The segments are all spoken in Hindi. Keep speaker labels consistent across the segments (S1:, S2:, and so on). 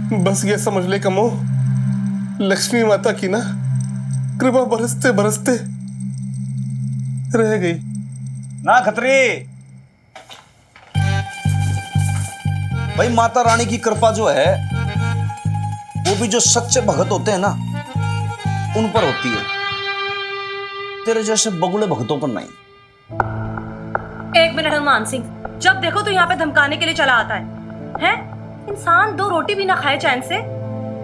S1: बस ये समझ ले कमो, लक्ष्मी माता की ना कृपा बरसते बरसते रह गई
S2: ना खत्री। भाई माता रानी की कृपा जो है वो भी जो सच्चे भगत होते हैं ना उन पर होती है, तेरे जैसे बगुले भगतों पर नहीं।
S3: एक मिनट हनुमान सिंह, जब देखो तो यहाँ पे धमकाने के लिए चला आता है। हैं? इंसान 2 रोटी भी ना खाए चैन से,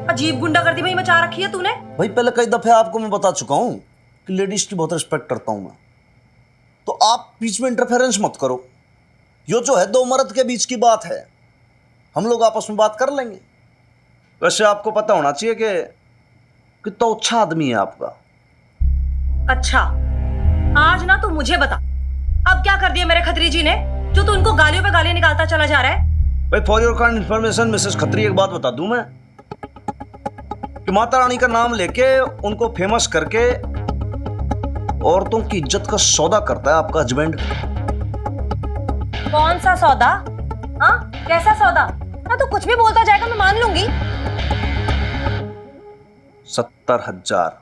S3: अजीब गुंडागर्दी भाई मचा रखी है तूने।
S2: भाई पहले कई दफे आपको मैं बता चुका हूं कि लेडीज की बहुत रिस्पेक्ट करता हूं मैं, तो आप बीच में इंटरफेरेंस मत करो। यो जो है 2 मर्द के बीच की बात है, हम लोग आपस में बात कर लेंगे। वैसे आपको पता होना चाहिए कि कितना अच्छा आदमी है आपका।
S3: अच्छा, आज ना तू मुझे बता, अब क्या कर दिया मेरे खत्री जी ने जो तू उनको गालियों पे गालियां निकालता चला जा रहा है?
S2: भाई for your kind information Mrs Khatri, एक बात बता दूं मैं कि माता रानी का नाम लेके उनको फेमस करके औरतों की इज्जत का सौदा करता है आपका हस्बैंड।
S3: कौन सा सौदा? हाँ, कैसा सौदा? हाँ, तो कुछ भी बोलता जाएगा, मैं मान लूंगी।
S2: 70,000।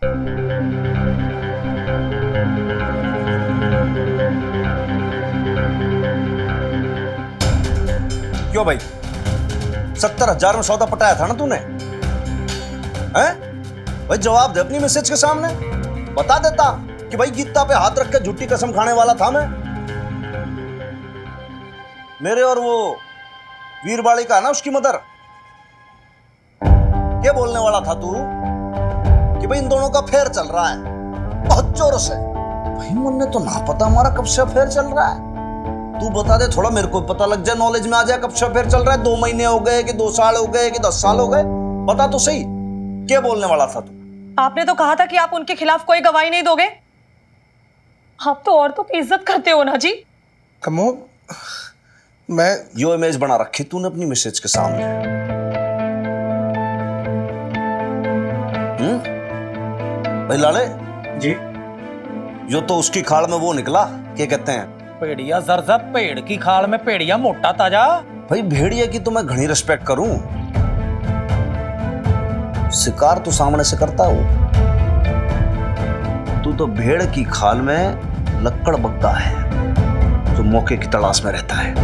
S2: क्यों भाई, 70,000 में सौदा पटाया था ना तूने? हैं? भाई जवाब दे अपनी मैसेज के सामने, बता देता कि भाई गीता पे हाथ रख के झूठी कसम खाने वाला था मैं। मेरे और वो वीरबाड़ी का ना उसकी मदर, क्या बोलने वाला था तू कि भाई इन दोनों का फेयर चल रहा है बहुत जोर से। भाई मुन्ने तो ना पता हमारा कब से फेयर चल रहा है, तू बता दे थोड़ा, मेरे को पता लग जाए, नॉलेज में आ जाए कब से फेयर चल रहा है। 2 महीने हो गए कि 2 साल हो गए कि 10 साल हो गए, बता तो सही क्या बोलने वाला था तू?
S3: आपने तो कहा था कि आप उनके खिलाफ कोई गवाही नहीं दोगे। आप तो औरतों की इज्जत करते हो ना जी।
S1: कमो, मैं
S2: यो इमेज बना रखी तूने अपनी मैसेज के सामने। भाई लाले
S4: जी,
S2: यो तो उसकी खाल में वो निकला, क्या कहते हैं,
S4: भेड़िया जरजा, पेड़ की खाल में पेड़िया मोटा ताजा।
S2: भाई भेड़िया की तो मैं घनी रिस्पेक्ट करूं, शिकार तो सामने से करता हूं, तू तो भेड़ की खाल में लक्कड़ बग्गा है जो मौके की तलाश में रहता है।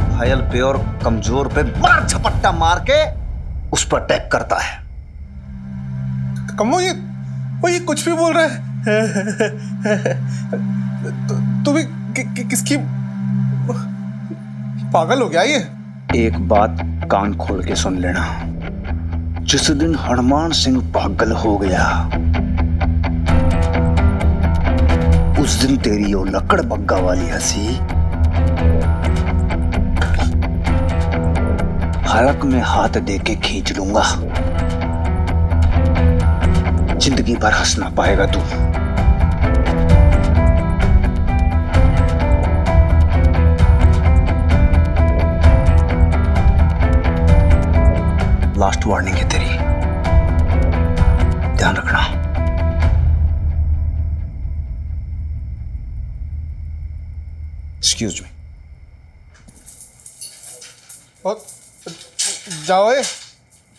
S2: घायल पे और कमजोर पे मार झपट्टा मार के उस पर अटैक करता है।
S1: कमो, ये कुछ भी बोल रहा है। तू भी किसकी पागल हो गया ये?
S5: एक बात कान खोल के सुन लेना, जिस दिन हनुमान सिंह पागल हो गया उस दिन तेरी वो लकड़ बग्गा वाली हंसी हलक में हाथ दे के खींच लूंगा। जिंदगी भर हंस ना पाएगा तू। लास्ट वार्निंग है तेरी, ध्यान रखना।
S2: Excuse me.
S1: और जाओ,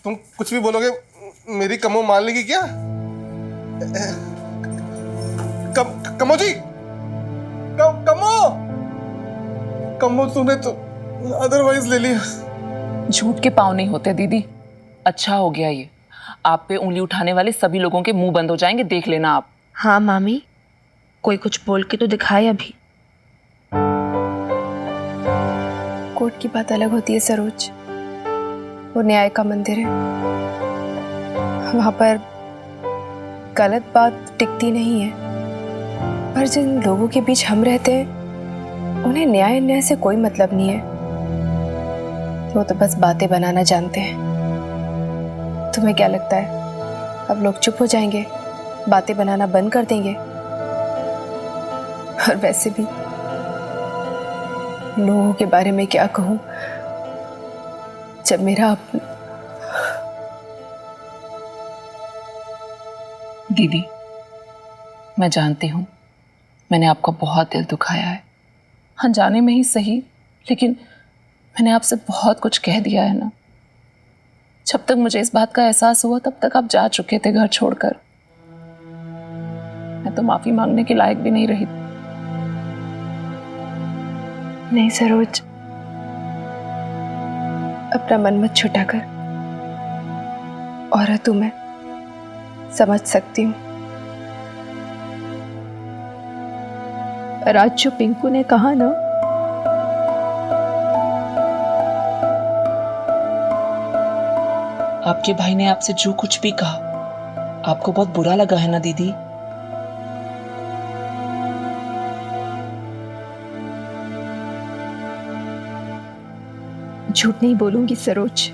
S1: तुम कुछ भी बोलोगे मेरी कमो मान लेगी क्या? कमो जी, कमो तूने तो अदरवाइज ले लिया।
S6: झूठ के पाँव नहीं होते दीदी। अच्छा हो गया ये, आप पे उंगली उठाने वाले सभी लोगों के मुंह बंद हो जाएंगे, देख लेना आप।
S7: हाँ मामी, कोई कुछ बोल के तो दिखाए अभी। कोर्ट की बात अलग होती है सरोज, वो न्याय का मंदिर है, वहां पर गलत बात टिकती नहीं है। पर जिन लोगों के बीच हम रहते हैं उन्हें न्याय अन्याय से कोई मतलब नहीं है, वो तो बस बातें बनाना जानते हैं। तुम्हें क्या लगता है अब लोग चुप हो जाएंगे, बातें बनाना बंद कर देंगे? और वैसे भी लोगों के बारे में क्या कहूं जब मेरा
S6: दीदी, मैं जानती हूँ मैंने आपका बहुत दिल दुखाया है, अनजाने में ही सही, लेकिन मैंने आपसे बहुत कुछ कह दिया है ना। जब तक मुझे इस बात का एहसास हुआ तब तक आप जा चुके थे घर छोड़कर। मैं तो माफी मांगने के लायक भी नहीं रही।
S7: नहीं सरोज, अपना मन मत छुटा कर। औरत हूं मैं, समझ सकती हूँ। पर आज जो पिंकू ने कहा ना,
S6: आपके भाई ने आपसे जो कुछ भी कहा, आपको बहुत बुरा लगा है ना दीदी?
S7: झूठ नहीं बोलूंगी सरोज,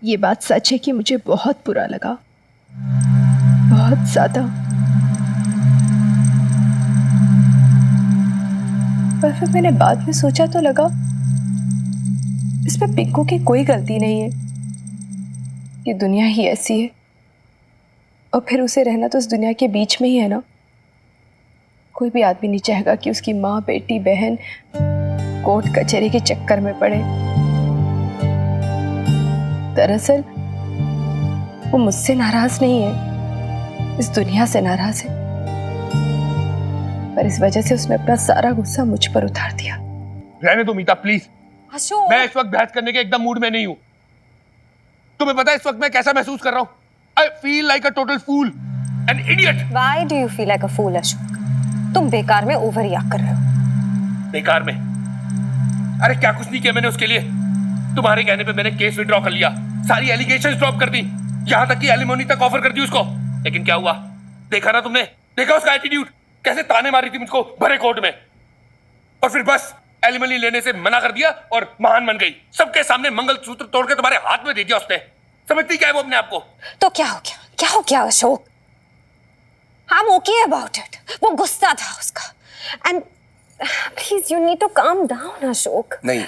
S7: ये बात सच है कि मुझे बहुत बुरा लगा, बहुत ज्यादा। पर फिर मैंने बाद में सोचा तो लगा इसमें पिंकू की कोई गलती नहीं है। ये दुनिया ही ऐसी है, और फिर उसे रहना तो इस दुनिया के बीच में ही है ना। कोई भी आदमी नहीं चाहेगा कि उसकी माँ, बेटी, बहन कोर्ट कचहरी के चक्कर में पड़े। दरअसल वो मुझसे नाराज नहीं है, इस दुनिया से नाराज है। पर इस वजह से उसने अपना सारा गुस्सा मुझ पर उतार दिया।
S1: रहने दो मीता प्लीज।
S3: अशोक,
S1: मैं इस वक्त बहस करने के एकदम मूड में नहीं हूं। तुम्हें पता है इस वक्त मैं कैसा महसूस कर रहा हूं? I feel like a total fool, an idiot.
S3: Why do you feel like a fool Ashok? तुम बेकार में ओवर रिएक्ट कर रहे हो।
S1: बेकार में? अरे क्या कुछ नहीं किया मैंने उसके लिए। तुम्हारे कहने पे मैंने केस विड्रॉ कर लिया, सारी एलिगेशंस ड्रॉप कर दी, यहां तक कि एलिमोनी तक ऑफर कर दी उसको। लेकिन क्या हुआ? देखा ना तुमने? देखा उसका एटीट्यूड? कैसे ताने मारी थी मुझको भरे कोर्ट में, और फिर बस एलिमनी लेने से मना कर दिया और महान बन गई। सबके सामने मंगलसूत्र तोड़ के तुम्हारे हाथ में दे दिया उसने। समझती क्या है वो अपने आप को?
S3: तो क्या हो गया? क्या हो गया Ashok? I'm okay about it. वो गुस्सा था उसका। And please you need to calm down Ashok.
S1: नहीं,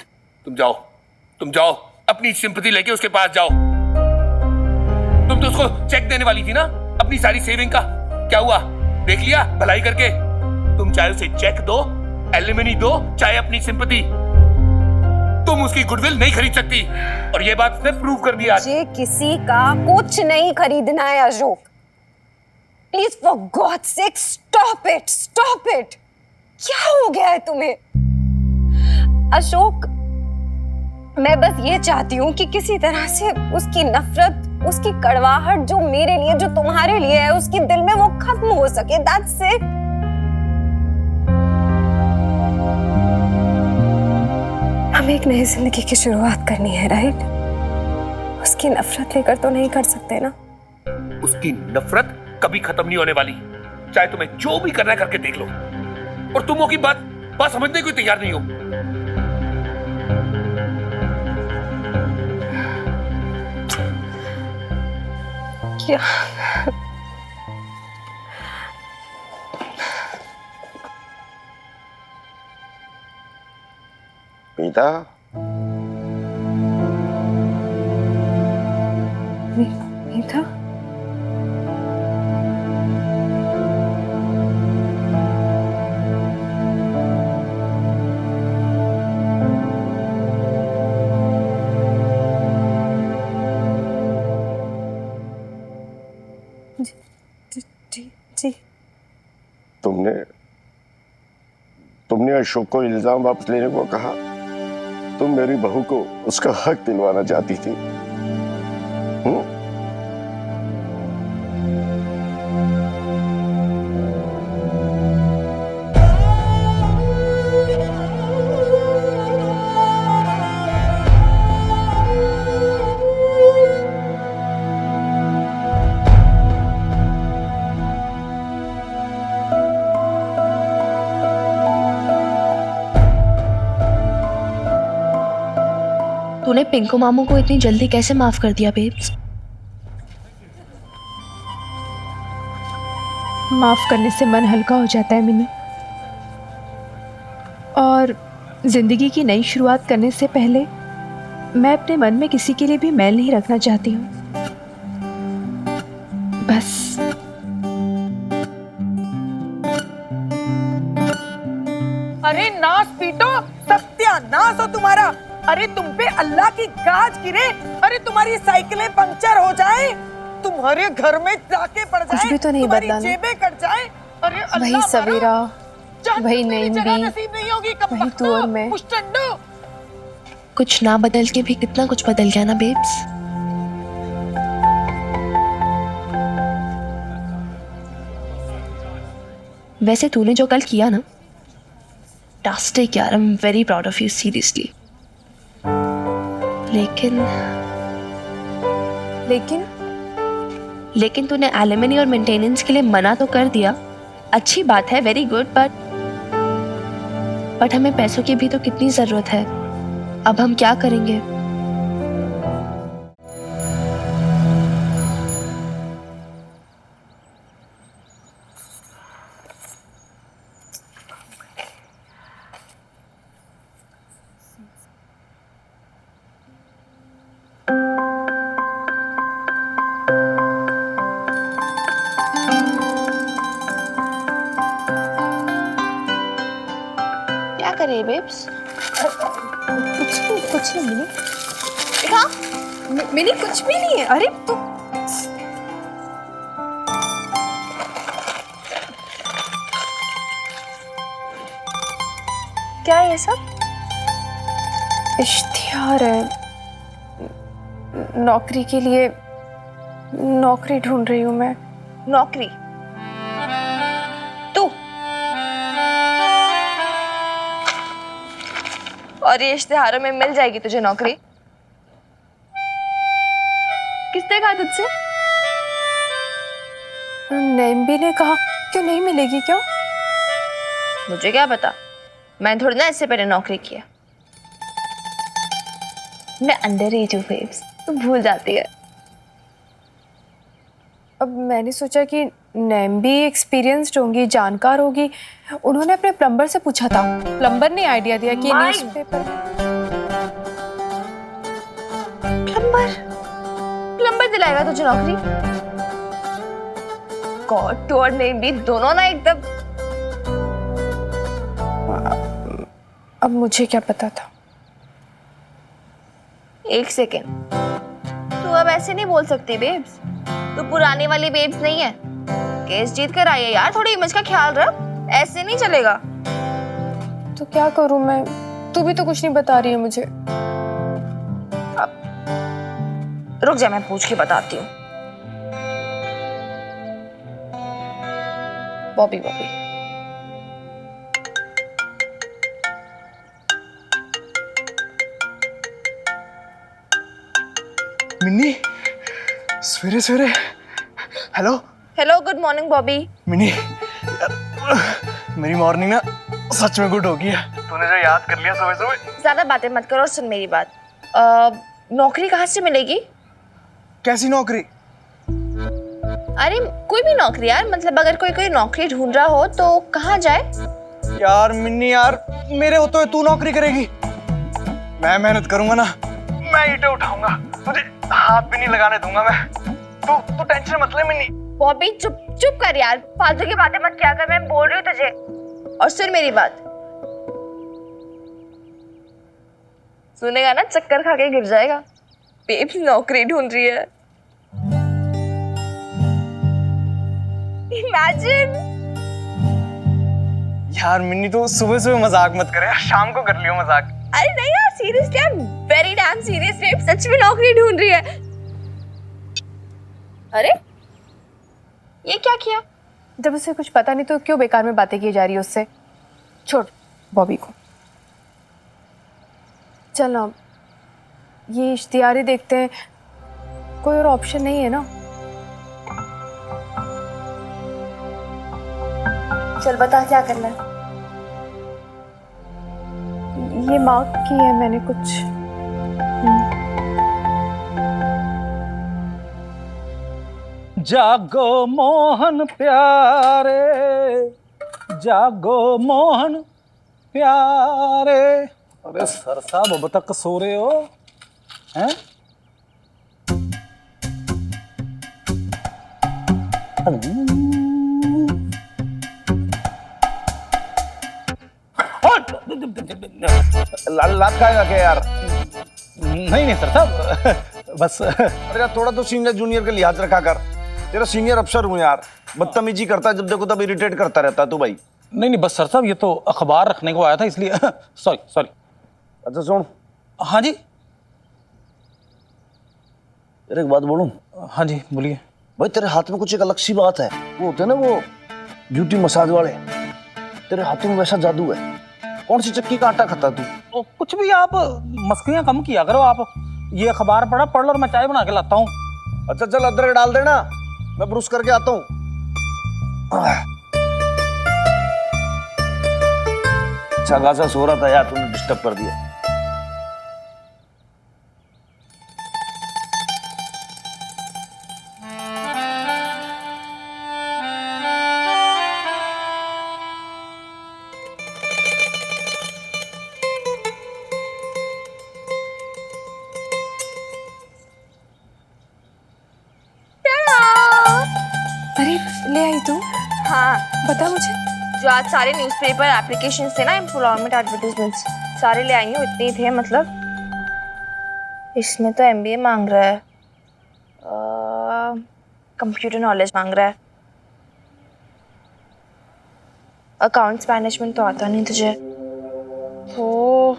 S1: तुम जाओ अपनी सिंपैथी लेके उसके पास जाओ। तुम तो उसको चेक देने वाली थी ना, अपनी सारी सेविंग का। क्या हुआ? देख लिया भलाई करके? तुम चाहे उसे चेक दो, एलिमनी दो, चाहे अपनी सिंपैथी, तुम उसकी गुडविल नहीं खरीद सकती। और ये बात उसने प्रूव कर दिया।
S3: मुझे किसी का कुछ नहीं खरीदना है Ashok. Please for God sake stop it. क्या हो गया है तुम्हें अशोक? मैं बस ये चाहती हूँ कि किसी तरह से उसकी नफरत, उसकी कड़वाहट जो मेरे लिए, जो तुम्हारे लिए है, उसके दिल में वो खत्म हो सके। That's it। हमें एक नई जिंदगी की शुरुआत करनी है, राइट? उसकी नफरत लेकर तो नहीं कर सकते ना।
S1: उसकी नफरत कभी खत्म नहीं होने वाली, चाहे तुम्हें जो भी करना है करके देख लो। और तुम वो की बात समझने को तैयार नहीं हो।
S3: क्या?
S8: मीता,
S3: मीता? जी।
S8: तुमने अशोक को इल्जाम वापस लेने को कहा। तुम मेरी बहू को उसका हक दिलवाना चाहती थी।
S9: तूने पिंकू मामू को इतनी जल्दी कैसे माफ कर दिया बेब्स?
S7: माफ करने से मन हल्का हो जाता है मिनी, और जिंदगी की नई शुरुआत करने से पहले मैं अपने मन में किसी के लिए भी मैल नहीं रखना चाहती हूँ। बस
S10: अरे नाश पीटो, सत्यानाश हो तुम्हारा। अरे तुम पे अल्लाह की गाज गिरे, अरे तुम्हारी साइकिलें पंक्चर हो जाए, तुम्हारे घर में डाके पड़ जाए,
S7: कुछ भी तो नहीं
S10: तुम्हारी
S7: बदला ना।
S10: जेबें कट जाए, अरे
S7: वही
S10: अल्लाह
S7: सवेरा,
S10: जान
S7: वही
S10: को मेरी
S7: नईम
S10: जगह
S7: भी,
S10: नसीब नहीं होगी,
S7: वही तू और मैं।
S10: मुश्तंडो।
S9: कुछ ना बदल के भी कितना कुछ बदल गया ना बेब्स। वैसे तूने जो कल किया ना, fantastic यार, आई am very proud of you seriously. लेकिन
S7: लेकिन
S9: लेकिन तूने एलिमनी और मेंटेनेंस के लिए मना तो कर दिया, अच्छी बात है, वेरी गुड, बट हमें पैसों की भी तो कितनी जरूरत है। अब हम क्या करेंगे? क्या करें बेब्स?
S7: कुछ नहीं मिनी।
S9: दिखा।
S7: मिनी कुछ भी नहीं है। अरे तू
S9: क्या है ये सब?
S7: इश्तिहार है, नौकरी के लिए। नौकरी ढूंढ रही हूँ मैं।
S9: नौकरी? तू? और ये इश्तिहारों में मिल जाएगी तुझे नौकरी? किसने कहा तुझसे?
S7: नैम्बी ने कहा। क्यों नहीं मिलेगी? क्यों?
S9: मुझे क्या पता, मैंने थोड़ी ना इससे पहले नौकरी किया। मैं अंडर एज हूँ बेब्स, तू भूल जाती है।
S7: अब मैंने सोचा कि नैम्बी एक्सपीरियंस्ड होंगी, जानकार होगी। उन्होंने अपने प्लम्बर से पूछा था, प्लम्बर ने आइडिया दिया कि न्यूज़पेपर।
S9: प्लम्बर दिलाएगा तुझे नौकरी? गॉड, तू और नैम्बी दोनों ना एकदम।
S7: अब मुझे क्या पता था?
S9: एक सेकेंड, तू अब ऐसे नहीं बोल सकती बेब्स। तू पुरानी वाली बेब्स नहीं है, केस जीत कर आई है यार, थोड़ी इमेज का ख्याल रख, ऐसे नहीं चलेगा।
S7: तो क्या करूं मैं? तू भी तो कुछ नहीं बता रही है मुझे।
S9: रुक जा, मैं पूछ के बताती हूँ। बॉबी बॉबी
S11: मिन्नी, सवेरे सवेरे। Hello
S9: hello, good morning Bobby.
S11: Minnie, मेरी मॉर्निंग ना सच में गुड हो गई है। तूने जो याद कर लिया सुबह सुबह।
S9: ज्यादा बातें मत करो और सुन मेरी बात। नौकरी कहाँ से मिलेगी?
S11: कैसी नौकरी?
S9: अरे कोई भी नौकरी यार, मतलब अगर कोई नौकरी ढूंढ रहा हो तो कहाँ जाए?
S11: यार मिन्नी यार, मेरे होते हुए तू नौकरी करेगी? मैं मेहनत करूंगा ना, मैं ईंटें उठाऊंगा, तुझे हाथ भी नहीं लगाने दूंगा मैं। तू टेंशन मत ले मिन्नी।
S9: बॉबी चुप चुप कर यार, फालतू की बातें मत किया कर, मैं बोल रही हूँ तुझे। और सुन मेरी बात, सुनेगा ना चक्कर खा के गिर जाएगा। बेब्स नौकरी ढूंढ रही है। इमेजिन।
S11: यार मिन्नी, तू सुबह सुबह मजाक मत करे, शाम को कर लियो मजाक।
S9: अरे नहीं यार, seriously, I am very damn serious. Babe सच में नौकरी ढूंढ रही है। अरे ये क्या किया?
S7: जब उसे कुछ पता नहीं तो क्यों बेकार में बातें की जा रही है उससे? छोड़ बॉबी को। चल ना, ये इश्तिहारी देखते हैं, कोई और ऑप्शन नहीं है ना।
S9: चल बता क्या करना है।
S7: ये मार्क की है मैंने कुछ।
S4: जागो मोहन प्यारे, जागो मोहन प्यारे। अरे सर साहब, अब तक सो रहे हो हैं?
S5: लात खाएगा क्या यार?
S11: नहीं नहीं सर साहब बस
S2: अरे यार थोड़ा तो सीनियर जूनियर का लिहाज रखा कर। तेरा सीनियर अफसर हूँ यार, बदतमीजी करता है जब देखो तब इरिटेट करता रहता है तू भाई।
S11: नहीं नहीं बस सर साहब ये तो अखबार रखने को आया था इसलिए सॉरी सॉरी।
S2: अच्छा सुन,
S11: हाँ जी।
S2: तेरे एक बात बोलूं?
S11: हाँ जी बोलिए।
S2: भाई तेरे हाथ में कुछ एक अलग सी बात है, वो होते हैं ना वो ब्यूटी मसाज वाले, तेरे हाथों में वैसा जादू है। कौन सी चक्की का आटा खाता तू?
S11: तो कुछ भी आप मस्कियां कम किया करो आप। ये अखबार पढ़ लो और मैं चाय बना के लाता हूँ।
S2: अच्छा चल अदरक डाल देना, मैं ब्रुश करके आता हूँ। अच्छा खासा सो रहा था यार, तूने डिस्टर्ब कर दिया।
S7: अरे ले आई तू?
S9: हाँ,
S7: बता मुझे।
S9: जो आज सारे न्यूज़पेपर एप्लीकेशंस थे ना, एम्प्लॉयमेंट एडवर्टाइजमेंट्स सारे ले आई हूँ। इतने ही थे मतलब। इसमें तो MBA मांग रहा है, कंप्यूटर नॉलेज मांग रहा है, अकाउंट्स मैनेजमेंट तो आता नहीं तुझे तो।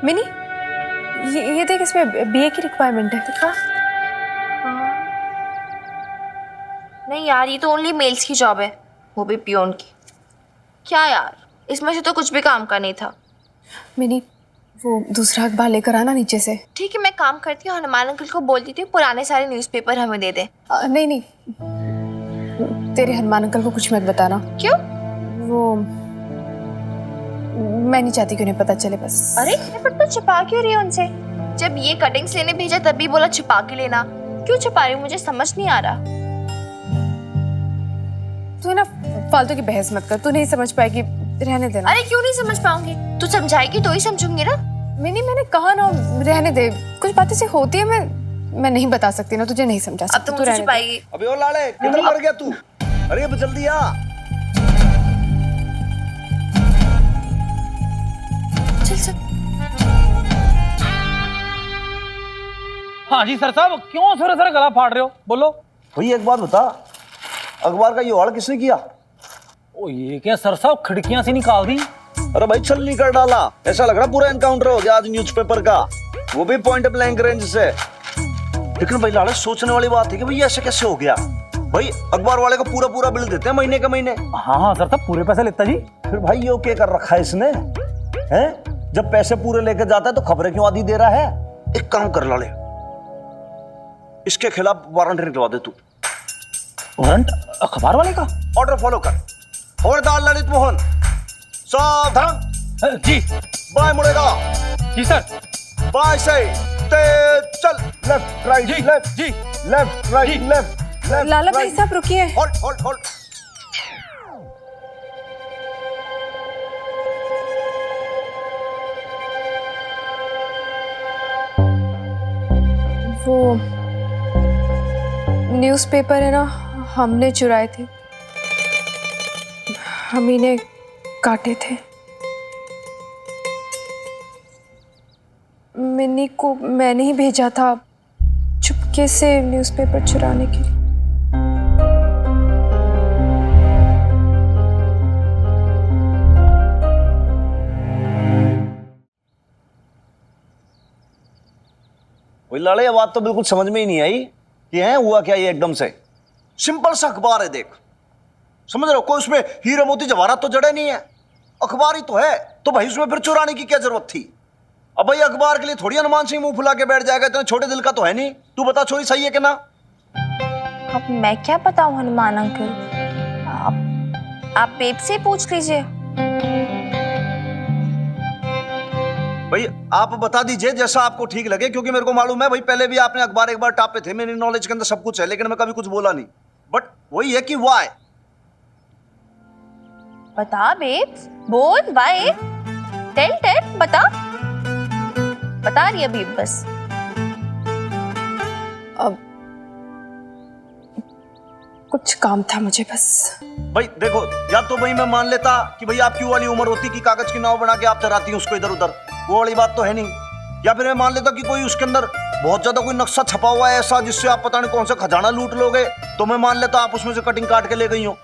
S7: मिनी ये देख, इसमें BA की रिक्वायरमेंट है।
S9: दिखा। नहीं यार, ये तो ओनली मेल्स की जॉब है, वो भी पियोन की। क्या यार, इसमें से तो कुछ भी काम का नहीं था।
S7: मिनी वो दूसरा अखबार लेकर आना नीचे से।
S9: ठीक है, मैं काम करती हूँ, हनुमान अंकल को बोल देती हूँ पुराने सारे न्यूज़पेपर हमें दे दे।
S7: नहीं नहीं, तेरे हनुमान अंकल को कुछ मत बताना।
S9: क्यों?
S7: वो मैं नहीं चाहती कि उन्हें पता चले बस।
S9: अरे पर तो छुपा क्यों रही है उनसे? जब ये कटिंग्स लेने भेजा तब भी बोला छुपा के लेना, क्यों छुपा रही हूँ? मुझे समझ नहीं आ रहा।
S7: तू ना फालतू की बहस मत कर, तू नहीं समझ पाएगी, रहने देना।
S9: अरे क्यों नहीं समझ पाऊंगी? तू समझाएगी तो ही समझूंगी ना।
S7: मैंने कहा ना रहने दे, कुछ बातें से होती है, मैं नहीं बता सकती ना, तुझे नहीं समझा
S9: अब
S7: सकती।
S9: तो मुझे छुपाएगी।
S2: अबे ओ लाले किधर मर गया तू? अरे अब जल्दी आ।
S9: चल चल।
S11: हाँ जी सर साहब, क्यों सर गला फाड़ रहे हो? बोलो।
S2: भाई एक बात बता, अखबार का ये हॉल किसने किया?
S11: ओ ये क्या सर साहब, खिड़कियां से निकाल दी।
S2: अरे भाई छलनी कर डाला, ऐसा लग रहा पूरा एनकाउंटर हो गया आज न्यूज़पेपर का, वो भी पॉइंट ब्लैंक रेंज से। लेकिन भाई लाले सोचने वाली बात है कि भाई ऐसे कैसे हो गया? भाई अखबार वाले को पूरा बिल देते हैं महीने के महीने।
S11: हाँ सर साहब, पूरे पैसे लेता जी।
S2: फिर भाई ये क्या कर रखा है इसने? हैं? जब पैसे पूरे लेके जाता है तो खबरें क्यों आधी दे रहा है? एक काम कर लाले, इसके खिलाफ वारंट निकलवा दे तू।
S11: वारंट अखबार वाले का?
S2: ऑर्डर फॉलो कर। खबरदार ललित मोहन, सावधान।
S11: जी।
S2: बाय मुड़ेगा।
S11: जी सर।
S2: बाय से तेज चल। लेफ्ट राइट
S11: जी
S2: लेफ्ट
S11: जी।
S2: Left right left.
S7: लाला भाई साहब रुकिए।
S2: Hold hold hold.
S7: वो न्यूज़पेपर है ना, हमने चुराए थे, हम इन्हें काटे थे। मिनी को मैंने ही भेजा था चुपके से न्यूज़पेपर चुराने के लिए।
S2: वही लाले, ये बात तो बिल्कुल समझ में ही नहीं आई कि है हुआ क्या ये एकदम से। सिंपल सा अखबार है, देख समझ रहे हो, कोई उसमें हीरे मोती जवाहरात तो जड़े नहीं है, अखबार ही तो है, तो भाई उसमें फिर चुराने की क्या जरूरत थी? अब भाई अखबार के लिए थोड़ी हनुमान सिंह मुंह फुला के बैठ जाएगा, इतने छोटे दिल का तो है नहीं। तू बता छोरी, सही है कि ना?
S9: अब मैं क्या बताऊं हनुमान अंकल, आप बेब से पूछ लीजिए।
S2: भाई आप बता दीजिए जैसा आपको ठीक लगे, क्योंकि मेरे को मालूम है भाई पहले भी आपने अखबार एक बार टापे थे, मेरी नॉलेज के अंदर सब कुछ है, लेकिन मैं कभी कुछ बोला नहीं। बट वही है कि वाई।
S9: बता बेब्स, बोल वाई, टेल बता रही अभी बस।
S7: अब कुछ काम था मुझे बस।
S2: भाई देखो, या तो भाई मैं मान लेता कि भाई आपकी वाली उम्र होती कि कागज की नाव बना के आप चराती उसको इधर उधर, वो वाली बात तो है नहीं। या फिर मैं मान लेता कि कोई उसके अंदर बहुत ज्यादा कोई नक्शा छपा हुआ है ऐसा जिससे आप पता नहीं कौन सा खजाना लूट लोगे, तो मैं मान लेता आप उसमें से कटिंग काट के ले गई हो।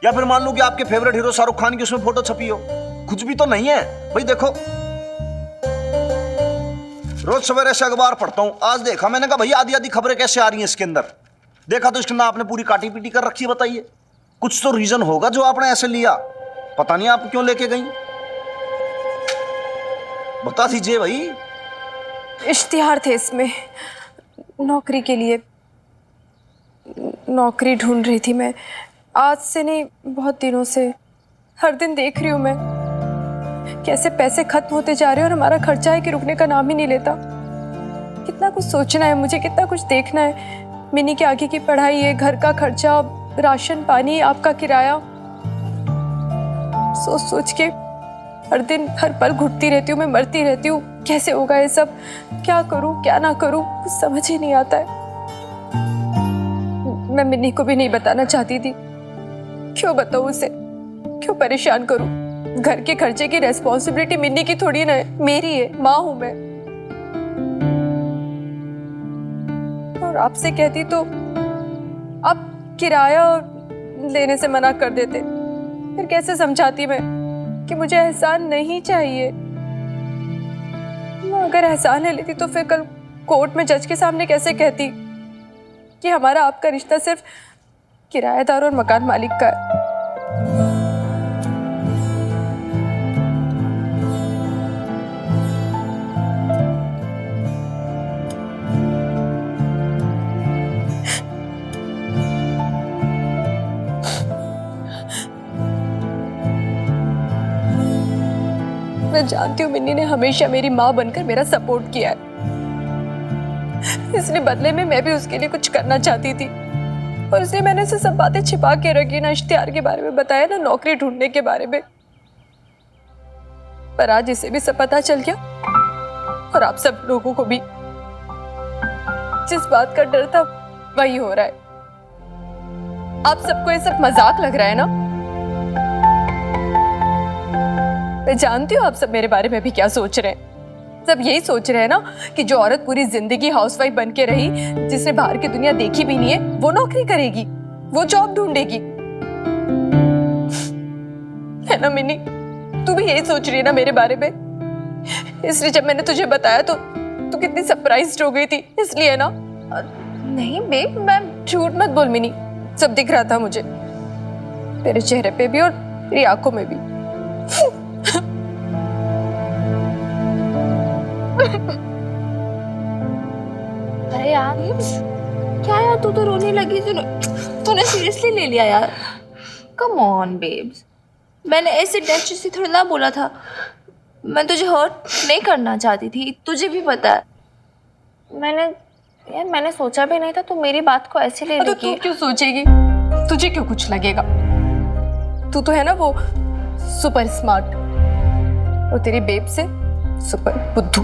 S2: या फिर मान लो कि आपके फेवरेट हीरो शाहरुख खान की उसमें फोटो छपी हो। कुछ भी तो नहीं है भाई। देखो रोज सवेरे से अखबार पढ़ता हूं, आज देखा मैंने कहा भैया आधी आधी खबरें कैसे आ रही हैं इसके अंदर। देखा तो इसके अंदर आपने पूरी काटी पीटी कर रखी है। बताइए कुछ तो रीजन होगा जो आपने ऐसे लिया, पता नहीं आप क्यों लेके गई, बता दीजिए भाई।
S7: इश्तिहार थे इसमें, नौकरी के लिए। नौकरी ढूंढ रही थी मैं, आज से नहीं बहुत दिनों से। हर दिन देख रही हूँ मैं कैसे पैसे खत्म होते जा रहे हैं और हमारा खर्चा है कि रुकने का नाम ही नहीं लेता। कितना कुछ सोचना है मुझे, कितना कुछ देखना है। मिनी के आगे की पढ़ाई है, घर का खर्चा, राशन पानी, आपका किराया। सोच सोच के हर दिन हर पल घुटती रहती हूँ मैं, मरती रहती हूँ। कैसे होगा ये सब, क्या करूँ क्या ना करूँ, कुछ समझ ही नहीं आता है। मैं मिनी को भी नहीं बताना चाहती थी, क्यों बताऊँ उसे, क्यों परेशान करूँ। घर के खर्चे की रेस्पॉन्सिबिलिटी मिन्नी की थोड़ी ना है, मेरी है, माँ हूं मैं। और आपसे कहती तो आप किराया लेने से मना कर देते, फिर कैसे समझाती मैं कि मुझे एहसान नहीं चाहिए। मैं अगर एहसान ले लेती तो फिर कल कोर्ट में जज के सामने कैसे कहती कि हमारा आपका रिश्ता सिर्फ किराएदार और मकान मालिक का है। मैं जानती हूँ मिन्नी ने हमेशा मेरी माँ बनकर मेरा सपोर्ट किया है, इसलिए बदले में मैं भी उसके लिए कुछ करना चाहती थी। और इसलिए मैंने उसे सब बातें छिपा के रखी, ना इश्तिहार के बारे में बताया, ना नौकरी ढूंढने के बारे में। पर आज इसे भी सब पता चल गया और आप सब लोगों को भी। जिस बात का डर था वही हो रहा है। आप सबको ये सब मजाक लग रहा है ना? मैं जानती हूँ आप सब मेरे बारे में भी क्या सोच रहे हैं। सब यही सोच रहे हैं ना कि जो औरत पूरी जिंदगी हाउसवाइफ बन के रही, जिसने बाहर की दुनिया देखी भी नहीं है, वो नौकरी करेगी, वो जॉब ढूंढेगी, है ना मिनी? तू भी यही सोच रही है ना मेरे बारे में? इसलिए जब मैंने तुझे बताया तो तू कितनी सरप्राइज्ड हो गई थी, इसलिए ना? नहीं बेब, मैं झूठ मत बोल मिनी, सब दिख रहा था मुझे, तेरे चेहरे पे भी और तेरी आंखों में भी।
S9: अरे यार क्या यार, तू तो रोने लगी। तूने सीरियसली ले लिया यार? कम ऑन बेब्स, मैंने ऐसे डेस्टी से थोड़ा ना बोला था। मैं तुझे हर्ट नहीं करना चाहती थी, तुझे भी पता है। मैंने सोचा भी नहीं था तू मेरी बात को ऐसे ले लेगी।
S7: तू क्यों सोचेगी? तुझे क्यों कुछ लगेगा? तू तो है ना वो सुपर स्मार्ट, और तेरी बेब से सुपर बुद्धू।